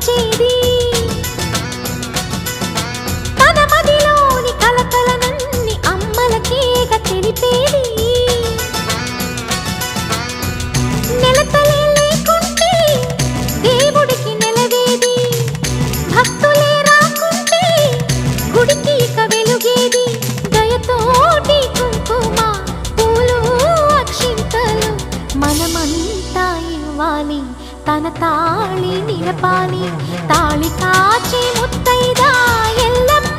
పంచేది తన మదిలోని కలకలనన్ని అమ్మలకేగ తెలిపేది నెలతలే లేకుంటే దేవుడికి నెలవేది భక్తులే రాకుంటే గుడికి ఇక వెలుగేది దయతోటి కుంకుమ పూలు అక్షింతలు మనమంతా ఇవ్వాలి తన తాళి నిలపాలి తాళి కాచే ముత్తైదా ఎల్లమ్మ